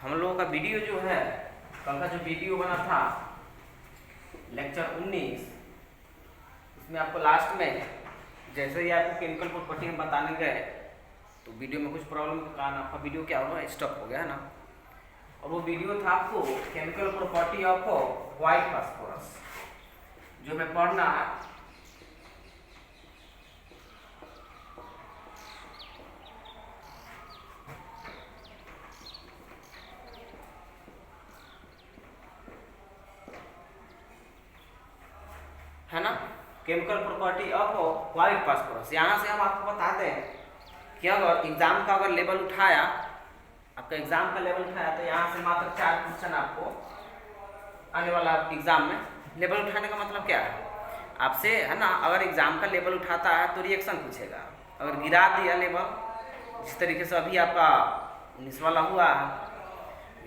हम लोगों का वीडियो जो है, कल का जो वीडियो बना था लेक्चर 19, उसमें आपको लास्ट में जैसे ही आपको केमिकल प्रॉपर्टी हम बताने गए तो वीडियो में कुछ प्रॉब्लम के कारण आपका वीडियो क्या हुआ, स्टॉप हो गया है ना। और वो वीडियो था आपको chemical property of white phosphorus, जो हमें पढ़ना है ना। Chemical property of white phosphorus, यहाँ से हम आपको बताते हैं कि अगर एग्जाम का अगर लेवल उठाया, आपका एग्जाम का लेवल उठाया, तो यहाँ से मात्र 4 क्वेश्चन आपको आने वाला एग्जाम में। लेवल उठाने का मतलब क्या है आपसे, है ना। अगर एग्जाम का लेवल उठाता है तो रिएक्शन पूछेगा। अगर गिरा दिया लेवल, जिस तरीके से अभी आपका 19 वाला हुआ,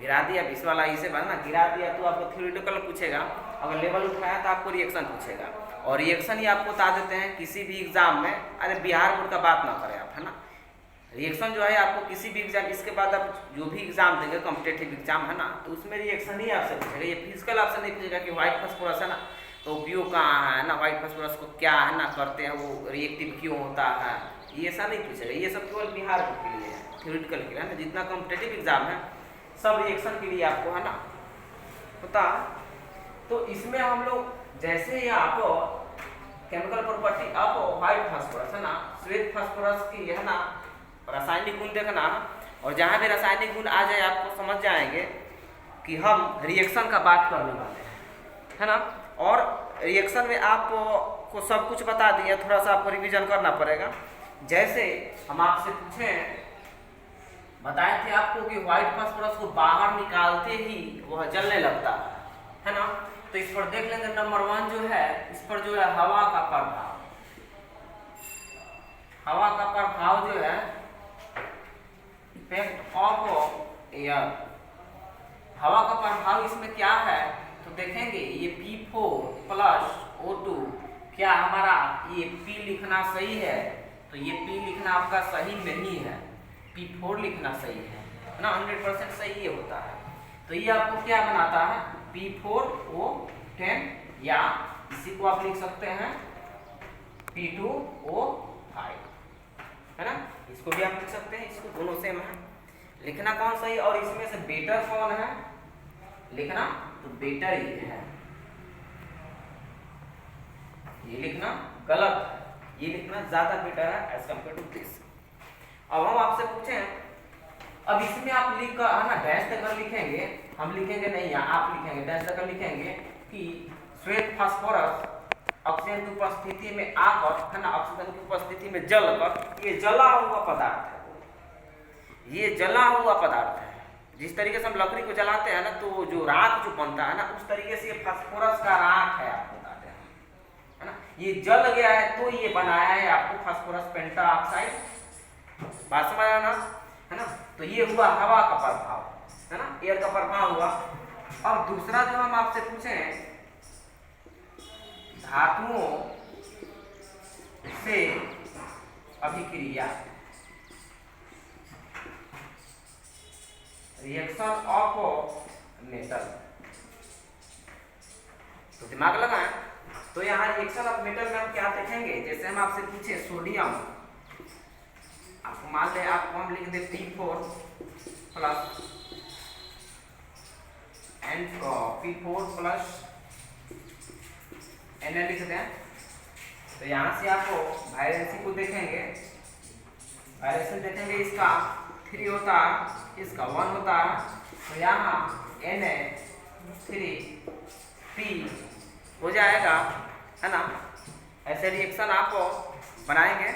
गिरा दिया 20 वाला, इसे ना गिरा दिया तो आपको थ्योरेटिकल पूछेगा। अगर लेवल उठाया तो आपको रिएक्शन पूछेगा। और रिएक्शन ही आपको बता देते हैं किसी भी एग्जाम में। अरे बिहार बोर्ड का बात ना करें आप, है ना। रिएक्शन जो है आपको किसी भी एग्जाम, इसके बाद आप जो भी एग्जाम देंगे कॉम्पिटेटिव एग्जाम, है ना, तो उसमें रिएक्शन ही आपसे पूछेगा। ये फिजिकल आपसे नहीं पूछेगा कि व्हाइट फास्फोरस है ना, तो उपयोग कहाँ है ना, व्हाइट फास्फोरस को क्या है ना करते हैं, वो रिएक्टिव क्यों होता है, ये ऐसा नहीं पूछेगा। ये सब केवल बिहार बोर्ड के लिए है, थ्योरेटिकल के लिए, है ना। जितना कॉम्पिटेटिव एग्जाम है सब रिएक्शन के लिए आपको, है ना, होता। तो इसमें हम लोग जैसे ही आपको chemical property of white phosphorus, है ना, श्वेत फास्फोरस की, है ना, रासायनिक गुण देखना, और जहाँ भी रासायनिक गुण आ जाए आपको समझ जाएंगे कि हम रिएक्शन का बात करने वाले हैं, है ना। और रिएक्शन में आपको सब कुछ बता दिया, थोड़ा सा आपको रिवीजन करना पड़ेगा। जैसे हम आपसे पूछें, बताए थे आपको कि व्हाइट फास्फोरस को बाहर निकालते ही वह जलने लगता है ना। तो इस पर देख लेंगे नंबर 1 जो है, इस पर जो है हवा का प्रभाव। हवा का प्रभाव जो है इफेक्ट ऑफ एयर, हवा का प्रभाव इसमें क्या है तो देखेंगे ये P4 प्लस O2, क्या हमारा ये P लिखना सही है, तो ये P लिखना आपका सही नहीं है, P4 लिखना सही है ना, 100% सही ये होता है। तो ये आपको क्या बनाता है, P4O10, या इसी को आप लिख सकते हैं P2O5, है ना। इसको भी आप लिख सकते हैं, इसको दोनों सेम है। लिखना कौन सही, और इसमें से बेटर कौन है लिखना, तो बेटर ही है, ये लिखना गलत है, ये लिखना ज्यादा बेटर है एज कम्पेयर टू दिस। अब हम आपसे पूछें, अब इसमें आप लिख कर, है ना, डैश देकर लिखेंगे, हम लिखेंगे नहीं, या आप लिखेंगे डैश देकर लिखेंगे कि श्वेत फास्फोरस ऑक्सीजन की उपस्थिति में आकर, है ना, ऑक्सीजन की उपस्थिति में जलकर, ये जला हुआ पदार्थ है, ये जला हुआ पदार्थ है। जिस तरीके से हम लकड़ी को जलाते हैं ना, तो जो राख जो बनता है ना, उस तरीके से ये फास्फोरस का राख है, आपको बताते हैं, है ना। ये जल गया है तो ये बनाया है आपको फास्फोरस पेंटाऑक्साइड, बात समझ आया ना, है ना। तो ये हुआ हवा का प्रभाव, है ना, एयर का प्रभाव हुआ। अब दूसरा जो हम आपसे पूछें, धातुओं से अभिक्रिया, रिएक्शन ऑफ मेटल, तो दिमाग लगाएं। तो यहाँ रिएक्शन ऑफ मेटल में हम क्या देखेंगे, जैसे हम आपसे पूछे सोडियम, आपको मान लें आपको हम लिख दे P4 plus P4 plus Na लिख दें। तो यहाँ से आपको वायलेंसी को देखेंगे, वायलेंसी देखेंगे, इसका 3 होता है, इसका 1 होता है, तो यहाँ Na3P हो जाएगा, है ना। ऐसे रिएक्शन आप बनाएंगे।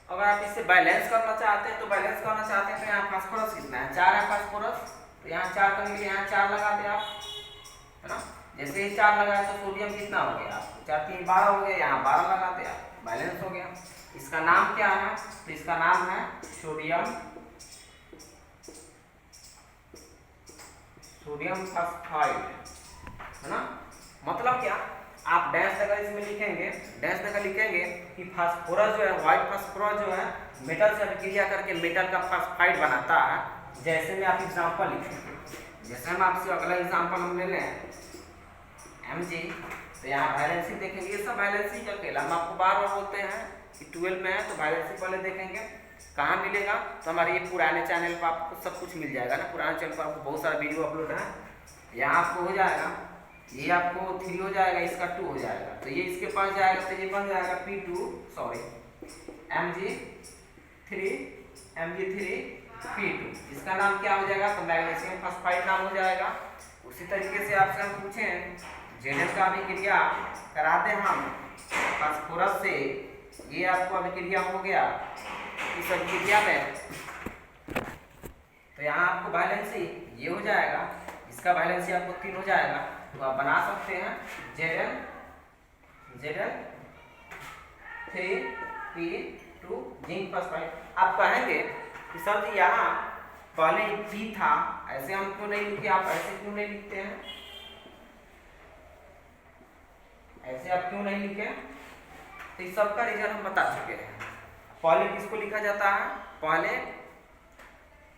अगर आप इसे बैलेंस करना चाहते हैं, तो बैलेंस करना चाहते हैं तो यहाँ फास्फोरस कितना है, 4 है फास्फोरस, तो यहाँ 4 करने के लिए यहाँ 4 लगा दें आप, है ना। जैसे ही 4 लगाए तो सोडियम कितना हो गया, 4 3 12 हो गया, यहाँ 12 लगा दे आप, बैलेंस हो गया। इसका नाम क्या है, तो इसका नाम है सोडियम फास्फाइड, है ना। मतलब क्या, आप डैश देकर इसमें लिखेंगे, डैश देकर लिखेंगे कि फास्फोरस जो है, व्हाइट फास्फोरस जो है, मेटल से अभिक्रिया करके मेटल का फास्फाइड बनाता है, जैसे में आप एग्जाम्पल लिखें, जैसे हम आपसे अगला एग्जाम्पल हम ले लें Mg, तो यहाँ वैलेंसी देखेंगे, ये सब वैलेंसी का खेल हम आपको बार बार बोलते हैं कि 12 में है तो वैलेंसी पहले देखेंगे कहाँ मिलेगा। तो हमारे ये पुराने चैनल पर आपको सब कुछ मिल जाएगा ना, पुराने चैनल पर आपको बहुत सारा वीडियो अपलोड है। यहाँ आपको हो जाएगा, ये आपको 3 हो जाएगा, इसका 2 हो जाएगा, तो ये इसके पास जाएगा तो ये बन जाएगा Mg3 P2, इसका नाम क्या हो जाएगा, तो मैग्नीशियम फॉस्फाइड नाम हो जाएगा। उसी तरीके से आपसे हम पूछें जेनेट का अभिक्रिया कराते हम फास्फोरस से, ये आपको अभिक्रिया हो गया इस अभिक्रिया में, तो यहाँ आपको वैलेंसी ये हो जाएगा, इसका वैलेंसी आपको 3 हो जाएगा। तो आप बना सकते हैं Zn3P2 जिंक फॉस्फाइड। आप कहेंगे कि सर जी यहाँ पहले P था, ऐसे हम क्यों नहीं लिखे, आप ऐसे क्यों नहीं लिखते हैं, ऐसे आप क्यों नहीं लिखे, तो इस सब का रीजन हम बता चुके हैं। पहले किसको लिखा जाता है, पहले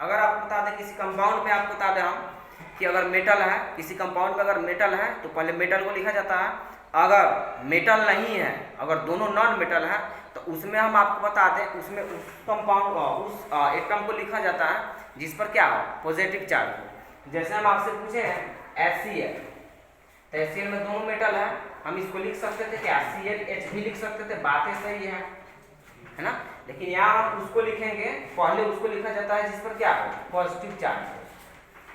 अगर आप बता दें किसी कंपाउंड में, आप बता दें हम कि अगर मेटल है, किसी कंपाउंड में अगर मेटल है तो पहले मेटल को लिखा जाता है। अगर मेटल नहीं है, अगर दोनों नॉन मेटल है, तो उसमें हम आपको बता दें उसमें उस कंपाउंड उस एटम को लिखा जाता है जिस पर क्या हो, पॉजिटिव चार्ज हो। जैसे हम आपसे पूछे हैं HCl, तो HCl में दोनों मेटल है, हम इसको लिख सकते थे क्या, ClH भी लिख सकते थे, बातें सही है ना। लेकिन यहाँ हम उसको लिखेंगे, पहले उसको लिखा जाता है जिस पर क्या हो, पॉजिटिव चार्ज हो।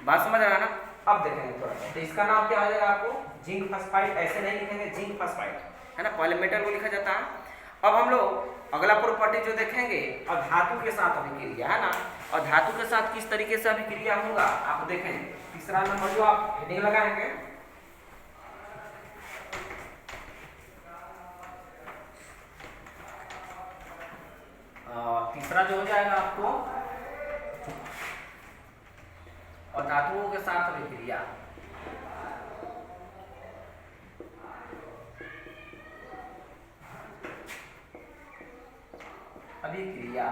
बात समझ रहा है ना। अब देखेंगे थोड़ा सा, तो इसका नाम क्या हो जाएगा आपको, जिंक फॉस्फाइड, ऐसे नहीं लिखेंगे जिंक फॉस्फाइड, है ना, पहले मेटल को लिखा जाता है। अब हम लोग अगला प्रॉपर्टी जो देखेंगे, और धातु के साथ अभिक्रिया, है ना, और धातु के साथ किस तरीके से अभिक्रिया होगा आप देखेंगे। तीसरा नंबर जो आप हेडिंग लगाएंगे, तीसरा जो हो जाएगा आपको, और धातुओं के साथ अभिक्रिया। अभिक्रिया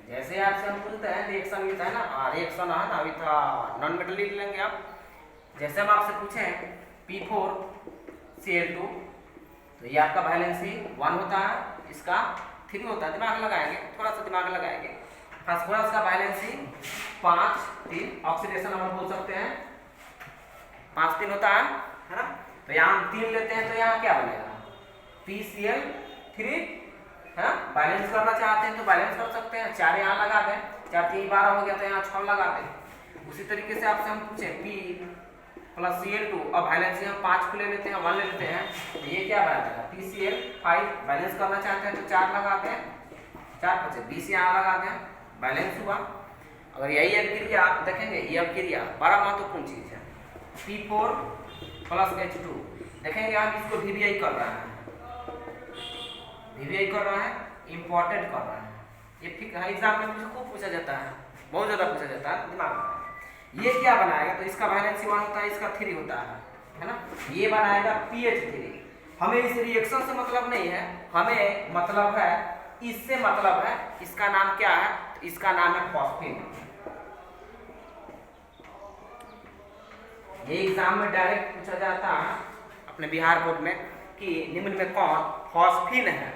जैसे आपसे हम पूछते हैं रिएक्शन लिखता है ना, रिएक्शन है ना, अभी था नॉन मेटल लिख लेंगे आप। जैसे हम आपसे पूछें P4Cl2, तो ये आपका वैलेंसी 1 होता है, इसका 3 होता है, दिमाग लगाएंगे, थोड़ा सा दिमाग लगाएंगे। फास्फोरस का वैलेंसी 5-3, ऑक्सीडेशन नंबर बोल सकते हैं 5-3 होता है ना। तो यहाँ हम 3 लेते हैं, तो यहाँ क्या बनेगा, PCl3, है, बैलेंस करना चाहते हैं तो बैलेंस कर सकते हैं, 4 यहाँ लगा दें, 4 3 12 हो गया, तो यहाँ 6 लगा दें। उसी तरीके से आपसे हम पूछे P+Cl2, अब बैलेंस हम 5 को ले लेते हैं, 1 ले लेते हैं, तो ये क्या बना देगा, PCl5, बैलेंस करना चाहते हैं तो 4 लगाते हैं, 4 5 20 यहाँ लगाते हैं, बैलेंस हुआ। अगर यही अभिक्रिया आप देखेंगे, ये अभिक्रिया बड़ा महत्वपूर्ण चीज है, P4+H2, देखेंगे हम इसको VBI कर रहे हैं, VBI कर रहा है, इंपॉर्टेंट कर रहा है, ये ठीक है, एग्जाम में मुझे खूब पूछा जाता है, बहुत ज़्यादा पूछा जाता है, दिमाग में। ये क्या बनाएगा, तो इसका वैलेंसी 1 होता है, इसका 3 होता है ना। ये बनाएगा PH3। हमें इस रिएक्शन से मतलब नहीं है, हमें मतलब है, इससे मतलब है, इसका नाम क्या है, तो इसका नाम है फॉस्फीन। ये एग्जाम में डायरेक्ट पूछा जाता है अपने बिहार बोर्ड में कि निम्न में कौन फॉस्फीन है।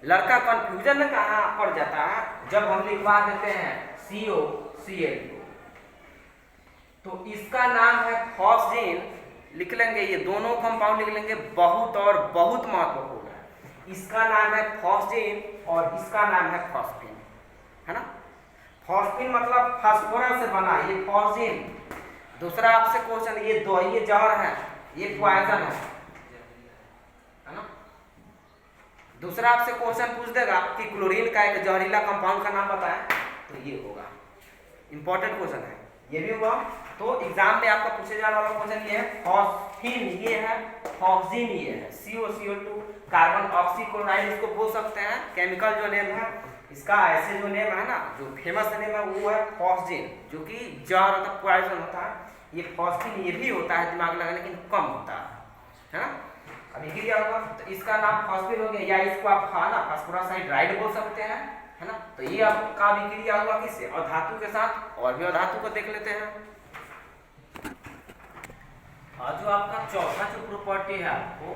लड़का कंफ्यूजन में कहाँ पड़ जाता है, जब हम लिखवा देते हैं COCl2, तो इसका नाम है फॉस्फीन, लिख लेंगे, ये दोनों कंपाउंड लिख लेंगे, बहुत और बहुत महत्वपूर्ण है। इसका नाम है फॉस्फीन और इसका नाम है फॉस्फीन, है ना। फॉस्फीन मतलब फास्फोरस से बना, ये फॉस्फीन। दूसरा आपसे क्वेश्चन, ये जहर है, ये पॉइजन है ना। दूसरा आपसे क्वेश्चन पूछ देगा कि क्लोरीन का एक जहरीला कंपाउंड का नाम बताएं, तो ये होगा, इंपॉर्टेंट क्वेश्चन है, ये भी हुआ। तो एग्जाम में आपका पूछे जाने वाला क्वेश्चन ये है, फॉस्फीन ये है, फॉस्फीन ये है, COCl2 कार्बन ऑक्सीक्लोराइड इसको बोल सकते हैं, केमिकल जो नेम है इसका, ऐसे जो नेम है ना, जो फेमस नेम है वो है फॉस्फीन, जो कि जहर मतलब पॉइजन होता है। ये फॉस्फीन ये भी होता है, दिमाग लगा, लेकिन कम होता है ना। अभी क्या होगा, तो इसका नाम फॉस्फीन हो गया, या इसको आप ना फास्फोरस हाइड्राइड बोल सकते हैं, है ना। तो ये आपका अभिक्रिया हुआ किससे, और धातु के साथ। और भी अधातु को देख लेते हैं। और जो आपका चौथा जो प्रॉपर्टी है आपको,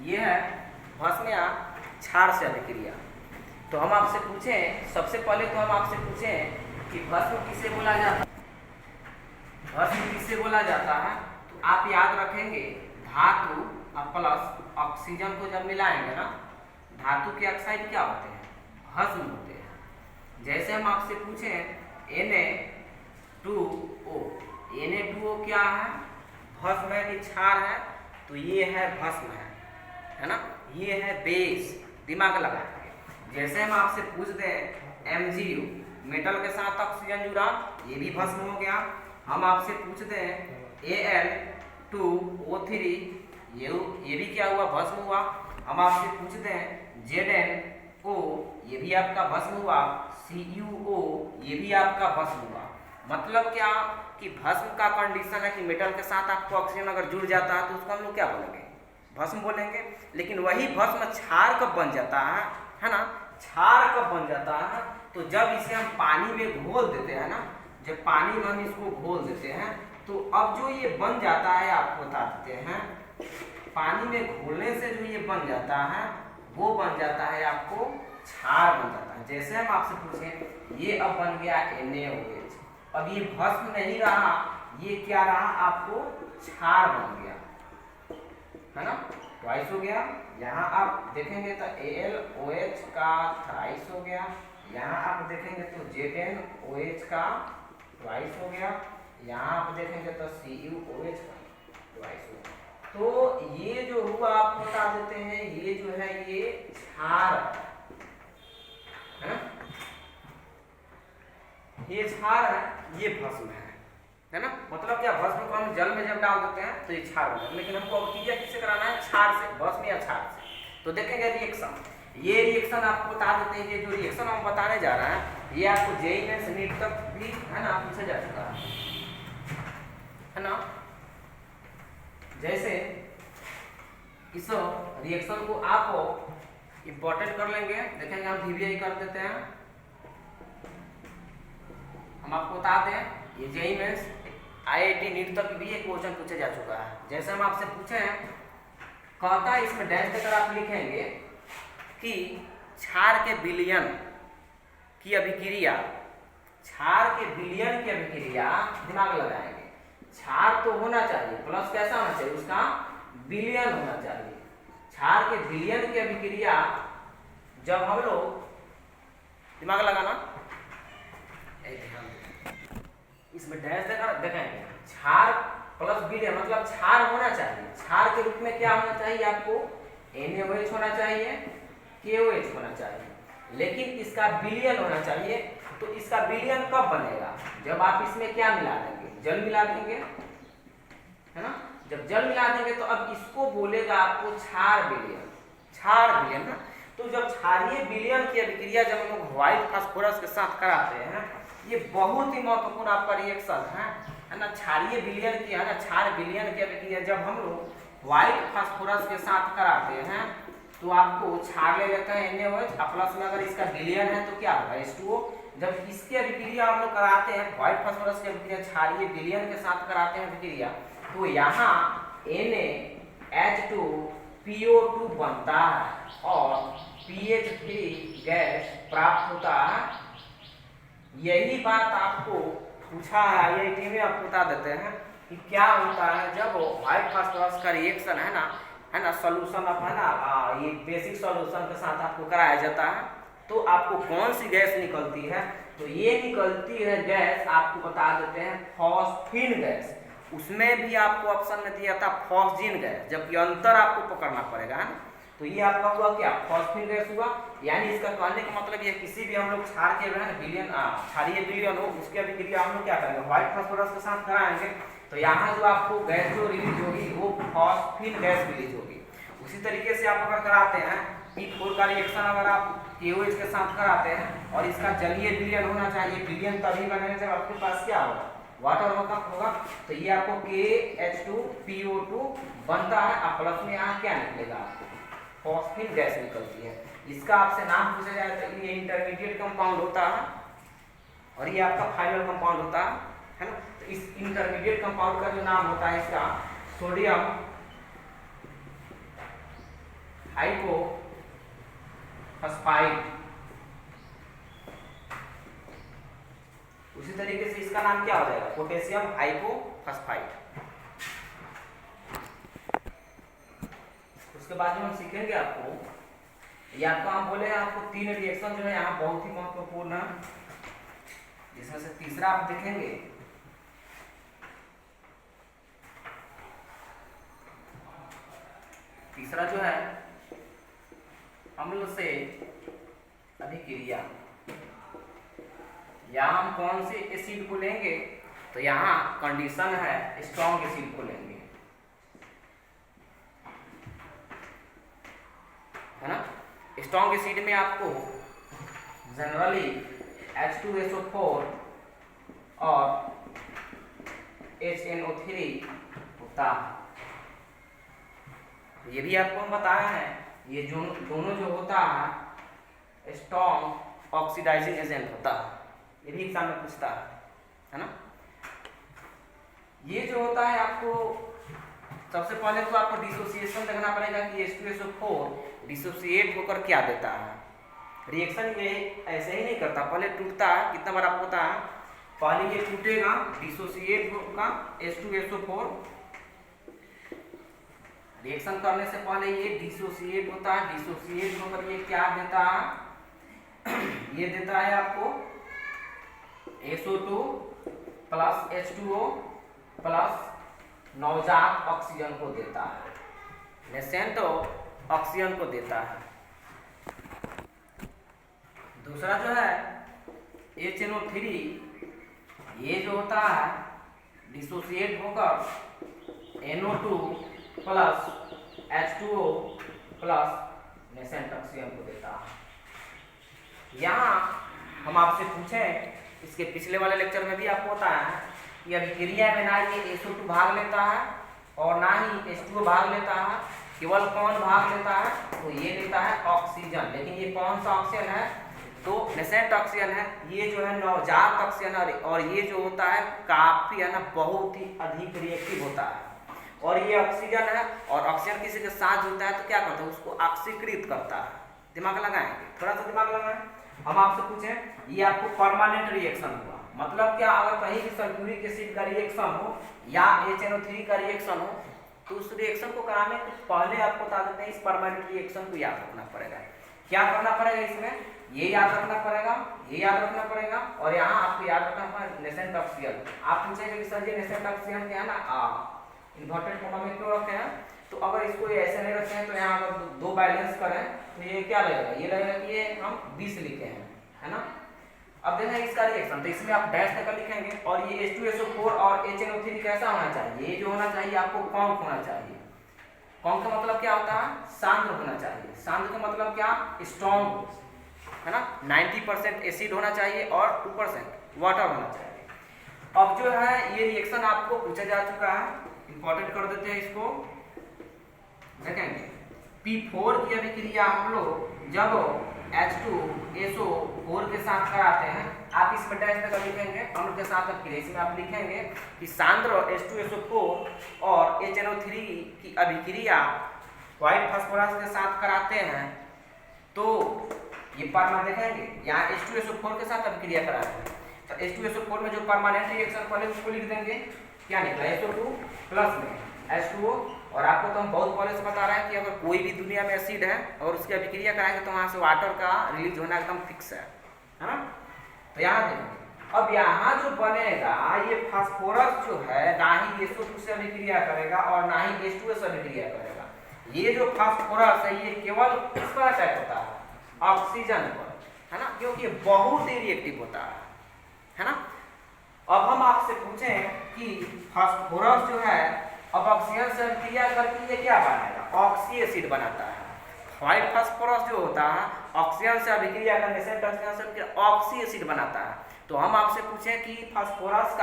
ये है भस्म या क्षार से अभिक्रिया। तो हम आपसे पूछें, सबसे पहले तो हम आपसे पूछें कि भस्म किसे बोला जाता है, भस्म किसे बोला जाता है। तो आप याद रखेंगे धातु प्लस ऑक्सीजन को जब मिलाएंगे ना, धातु के ऑक्साइड क्या होते हैं, भस्म होते हैं। जैसे हम आपसे पूछें Na2O, Na2O क्या है, भस्म है कि क्षार है, तो ये है भस्म है ना, ये है बेस, दिमाग लगाएंगे। जैसे हम आपसे पूछ दें MgO, मेटल के साथ ऑक्सीजन जुड़ा, ये भी भस्म हो गया। हम आपसे पूछ दें Al2O3, ये भी क्या हुआ, भस्म हुआ। हम आपसे पूछ दें ZnO, ये भी आपका भस्म हुआ। CuO, ये भी आपका भस्म हुआ। मतलब क्या कि भस्म का कंडीशन है कि मेटल के साथ आपको ऑक्सीजन अगर जुड़ जाता है तो उसको हम लोग क्या बोलेंगे, भस्म बोलेंगे। लेकिन वही भस्म क्षार कब बन जाता है ना, क्षार कब बन जाता है, तो जब इसे हम पानी में घोल देते हैं ना, जब पानी में हम इसको घोल देते हैं तो अब जो ये बन जाता है, आपको बता देते हैं, पानी में घोलने से जो ये बन जाता है वो बन जाता है आपको क्षार बन जाता है। जैसे हम आपसे पूछें, ये अब बन गया NaOH, अब ये भस्म नहीं रहा, ये क्या रहा, आपको क्षार बन गया, है ना, ट्वाइस हो गया। यहाँ आप देखेंगे तो AlOH का थ्राइस हो गया, यहाँ आप देखेंगे तो ZnOH का ट्वाइस हो गया, यहाँ आप देखेंगे तो CuOH का ट्वाइस हो गया। तो ये जो हुआ आप बता देते हैं, ये जो है ये क्षार है ना, ये क्षार है, ये भस्म है ना। मतलब क्या, भस्म को हम जल में जब डाल देते हैं तो ये क्षार बन जाता है। लेकिन हमको अभिक्रिया किससे कराना है, क्षार से, भस्म या क्षार से। तो देखेंगे रिएक्शन, ये रिएक्शन आपको बता देते हैं। ये जो रिएक्शन हम बताने जा रहे हैं, ये आपको जेईई में नीट तक भी है ना पूछा जा चुका है ना। जैसे इस रिएक्शन को आप इंपॉर्टेंट कर लेंगे, देखेंगे हम VVI कर देते हैं। हम आपको बता दें, ये जेईई में IIT नीट तक भी एक क्वेश्चन पूछा जा चुका है। जैसे हम आपसे पूछे हैं, कहता है इसमें डैश देकर आप लिखेंगे कि क्षार के विलयन की अभिक्रिया, क्षार के विलयन की अभिक्रिया, दिमाग लगाएंगे, क्षार तो होना चाहिए, प्लस कैसा होना चाहिए, उसका विलयन होना चाहिए। क्षार के विलयन की अभिक्रिया जब हम लोग, दिमाग लगाना, इसमें डैश देकर देखेंगे, क्षार प्लस विलयन मतलब क्षार होना चाहिए। क्षार के रूप में क्या होना चाहिए, आपको NaOH होना चाहिए, KOH होना चाहिए, लेकिन इसका विलयन होना चाहिए। तो इसका विलयन कब बनेगा, जब आप इसमें क्या मिला देंगे, जल मिला देंगे, है ना। जब जल मिला देंगे तो अब इसको बोलेगा आपको क्षार विलयन, क्षार विलयन ना। तो जब क्षारीय विलयन की अभिक्रिया जब हम लोग व्हाइट फास्फोरस के साथ कराते हैं, ये बहुत ही महत्वपूर्ण आपका रिएक्शन है ना, क्षारीय विलयन की, है ना, क्षार विलयन की अभिक्रिया जब हम लोग व्हाइट फास्फोरस के साथ कराते हैं तो आपको क्षार ले लेते हैं NaOH, प्लस में अगर इसका विलयन है तो क्या होगा, H2O। जब इसकी अभिक्रिया हम लोग कराते हैं, व्हाइट फास्फोरस की अभिक्रिया क्षारीय विलयन के साथ कराते हैं अभिक्रिया, तो यहाँ NaH2PO2 बनता है और PH3 गैस प्राप्त होता है। यही बात आपको पूछा है IIT में, आप बता देते हैं कि क्या होता है जब व्हाइट फास्फोरस का रिएक्शन है ना, सॉल्यूशन अब है ना, ये बेसिक सॉल्यूशन के साथ आपको कराया जाता है, तो आपको कौन सी गैस निकलती है, तो ये निकलती है गैस, आपको बता देते हैं फॉस्फिन गैस। उसमें भी आपको ऑप्शन में दिया था फॉस्जिन गैस, जबकि अंतर आपको पकड़ना पड़ेगा, है ना। तो ये आपका हुआ क्या, फॉस्फिन गैस हुआ। यानी इसका कहने का मतलब ये, किसी भी हम लोग क्षार के विलयन, क्षारीय विलयन हो, उसकी अभिक्रिया हम लोग क्या करेंगे, व्हाइट फास्फोरस के साथ कराएंगे, तो यहाँ जो आपको गैस जो रिलीज होगी वो फॉस्फिन गैस रिलीज होगी। उसी तरीके से आप अगर कराते हैं P4 का रिएक्शन, अगर आप KOH के साथ कराते हैं और इसका जलीय विलयन होना चाहिए, विलयन तभी बनेगा जब आपके पास क्या होगा, वाटर होगा। तो ये आपको KH2PO2 बनता है, प्लस में यहाँ क्या निकलेगा, आपको फॉस्फिन गैस निकलती है। इसका आपसे नाम पूछा जाए तो ये इंटरमीडिएट कंपाउंड होता है और ये आपका फाइनल कंपाउंड होता है ना। तो इस इंटरमीडिएट कंपाउंड का जो नाम होता है इसका सोडियम हाइपोफॉस्फाइड। उसी तरीके से इसका नाम क्या हो जाएगा, पोटेशियम हाइपोफॉस्फाइड। उसके बाद में हम सीखेंगे आपको, या तो हम बोले आपको 3 रिएक्शन जो है यहाँ बहुत ही महत्वपूर्ण है, जिसमें से तीसरा आप देखेंगे तीसरा जो है अम्ल से अभिक्रिया। यहाँ हम कौन से एसिड को लेंगे, तो यहाँ कंडीशन है स्ट्रॉन्ग एसिड को लेंगे, है ना। स्ट्रॉन्ग एसिड में आपको जनरली H2SO4 और HNO3 होता है। ये भी आपको हम बताया है, ये जो दोनों जो होता है स्ट्रॉन्ग ऑक्सीडाइजिंग एजेंट होता है, ये भी एग्जाम में पूछता है ना। ये जो होता है आपको सबसे पहले तो आपको डिसोसिएशन देखना पड़ेगा कि H2SO4 डिसोसिएट होकर क्या देता है। रिएक्शन ये ऐसे ही नहीं करता, पहले टूटता है, कितना बार आपको होता है, पहले ये टूटेगा, डिसोसिएट होगा H2SO4, रिएक्शन करने से पहले ये डिसोसिएट होता है, डिसोसिएट होकर ये क्या देता है, ये देता है आपको SO2 प्लस H2O प्लस नवजात ऑक्सीजन को देता है, नेसेंट ऑक्सीजन को देता है। दूसरा जो है HNO3, ये जो होता है डिसोसिएट होकर NO2 plus H2O plus nascent oxygen को देता है। यहाँ हम आपसे पूछें, इसके पिछले वाले लेक्चर में भी आपको बताया है कि अभिक्रिया में ना ये SO2 भाग लेता है और ना ही H2O भाग लेता है, केवल कौन भाग लेता है, तो ये लेता है ऑक्सीजन। लेकिन ये कौन सा ऑक्सीजन है, तो नेसेंट ऑक्सीजन है। ये जो है नवजात ऑक्सीजन है और ये जो होता है काफी है ना बहुत ही अधिक रिएक्टिव होता है। और ये ऑक्सीजन है और ऑक्सीजन किसी के साथ जुड़ता है तो क्या करता है, उसको ऑक्सीकृत करता है। दिमाग लगाएंगे, थोड़ा सा दिमाग लगाएं। हम आपसे पूछें, ये आपको परमानेंट रिएक्शन हुआ, मतलब क्या, अगर कहीं भी सल्फ्यूरिक एसिड का रिएक्शन हो या HNO3 का रिएक्शन हो तो उस रिएक्शन को कराने के पहले आपको बता देते हैं इस परमानेंट रिएक्शन को याद रखना पड़ेगा। क्या करना पड़ेगा इसमें, ये याद रखना पड़ेगा, ये याद रखना पड़ेगा और यहाँ आपको याद रखना पड़ेगा नेसेंट ऑक्सीजन। आप पूछेंगे कि सर ये नेसेंट ऑक्सीजन क्या है ना, इन्वर्टेड कॉमा में क्यों रखे हैं, तो अगर इसको ऐसे नहीं रखे हैं तो यहाँ अगर दो बैलेंस करें तो ये क्या लगेगा, ये लगेगा कि ये हम 20 लिखे हैं, है ना। अब देखें इसका रिएक्शन, तो इसमें आप डैश देकर लिखेंगे और ये H2SO4 और HNO3 कैसा होना चाहिए, ये जो होना चाहिए आपको कॉन्क होना चाहिए। कॉन्क का मतलब क्या होता है, सांद्र होना चाहिए। सांद्र का मतलब क्या, स्ट्रॉन्ग, है ना। 90% एसिड होना चाहिए और 2% वाटर होना चाहिए। अब जो है ये रिएक्शन आपको पूछा जा चुका है, इंपॉर्टेंट कर देते हैं इसको, देखेंगे P4 की अभिक्रिया हम लोग जब H2SO4 के साथ कराते हैं, आप इसमें डैश देकर लिखेंगे अम्ल के साथ अभिक्रिया। इसमें आप लिखेंगे कि सांद्र H2SO4 और HNO3 की अभिक्रिया व्हाइट फास्फोरस के साथ कराते हैं तो ये परमानेंट देखेंगे, यहाँ H2SO4 के साथ अभिक्रिया कराते हैं तो H2SO4 में जो परमानेंट रिएक्शन पहले उसको लिख देंगे, क्या निकला SO2 प्लस में H2O। और आपको तो हम बहुत पहले से बता रहे हैं कि अगर कोई भी दुनिया में एसिड है और उसकी अभिक्रिया कराएंगे तो वहां से वाटर का रिलीज होना एकदम फिक्स है ना। तो यहाँ देखिए, अब यहाँ जो बनेगा ये फास्फोरस जो है ना ही SO2 से अभिक्रिया करेगा और ना ही H2O से अभिक्रिया करेगा। ये जो फास्फोरस है ये केवल किस पर अटैक होता है, ऑक्सीजन पर, है ना, क्योंकि ये बहुत ही रिएक्टिव होता है ना। अब हम आपसे पूछें कि फास्फोरस जो है अब ऑक्सीजन से अभिक्रिया करके ये क्या बनाएगा, ऑक्सी एसिड बनाता है। व्हाइट फास्फोरस जो होता है ऑक्सीजन से अभिक्रिया करने से ऑक्सीजन से ऑक्सी एसिड बनाता है। तो हम आपसे पूछें कि फास्फोरस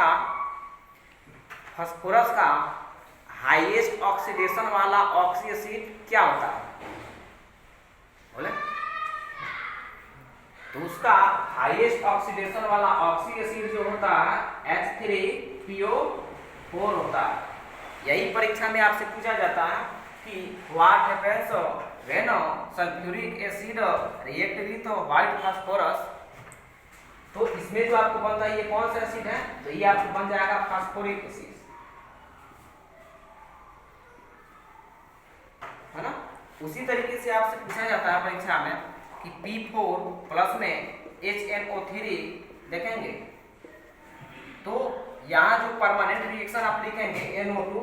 का हाईएस्ट ऑक्सीडेशन वाला ऑक्सी एसिड क्या होता है, बोले तो उसका हाईएस्ट ऑक्सीडेशन वाला ऑक्सी एसिड जो होता है H3PO4 होता है। यही परीक्षा में आपसे पूछा जाता है कि what happens when sulphuric acid react with white phosphorus. तो इसमें जो आपको बनता है ये कौन सा एसिड है, तो ये आपको बन जाएगा फास्फोरिक एसिड, है ना। उसी तरीके से आपसे पूछा जाता है परीक्षा में कि P4 प्लस में HNO3 देखेंगे, तो यहाँ जो परमानेंट रिएक्शन आप लिखेंगे NO2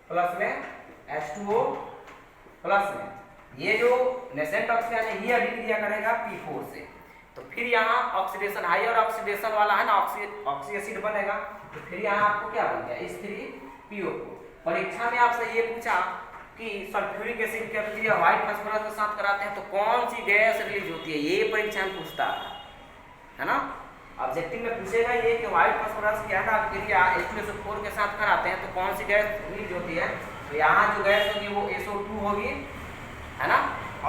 प्लस में H2O प्लस में, ये जो नेसेंट ऑक्सीजन है ये अभिक्रिया करेगा P4 से, तो फिर यहाँ ऑक्सीडेशन हायर ऑक्सीडेशन वाला है ना ऑक्सी एसिड बनेगा, तो फिर यहाँ आपको क्या बन गया H3PO4। परीक्षा में आपसे ये पूछा कि सल्फ्यूरिक एसिड की अभिक्रिया व्हाइट फास्फोरस के साथ कराते हैं तो कौन सी गैस रिलीज होती है, ये परीक्षा में पूछता है ना। ऑब्जेक्टिव में पूछेगा ये कि व्हाइट फास्फोरस की अभिक्रिया H2SO4 के साथ कराते हैं तो कौन सी गैस रिलीज होती है, तो यहाँ जो गैस होगी वो SO2 होगी, है ना।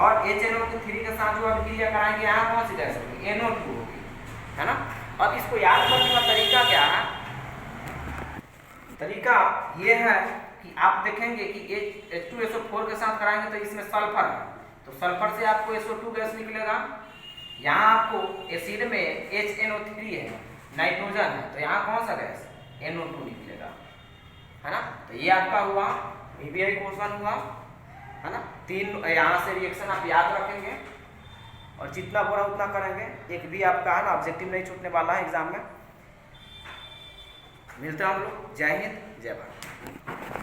और HNO3 के साथ जो अभिक्रिया कराएंगे यहाँ कौन सी गैस होगी NO2 होगी, है ना। अब इसको याद करने का तरीका क्या है, तरीका ये है कि आप देखेंगे कि H2SO4 के साथ कराएंगे तो इसमें सल्फर है, तो सल्फर से आपको SO2 गैस निकलेगा। यहाँ आपको एसिड में HNO3 है, नाइट्रोजन है, तो यहाँ कौन सा गैस NO2 निकलेगा, है ना। तो ये आपका हुआ VBI क्वेश्चन हुआ, है ना। 3 यहाँ से रिएक्शन आप याद रखेंगे और जितना बोला उतना करेंगे, एक भी आपका है ना ऑब्जेक्टिव नहीं छूटने वाला है एग्जाम में। मिलते हैं हम लोग, जय हिंद जय भारत।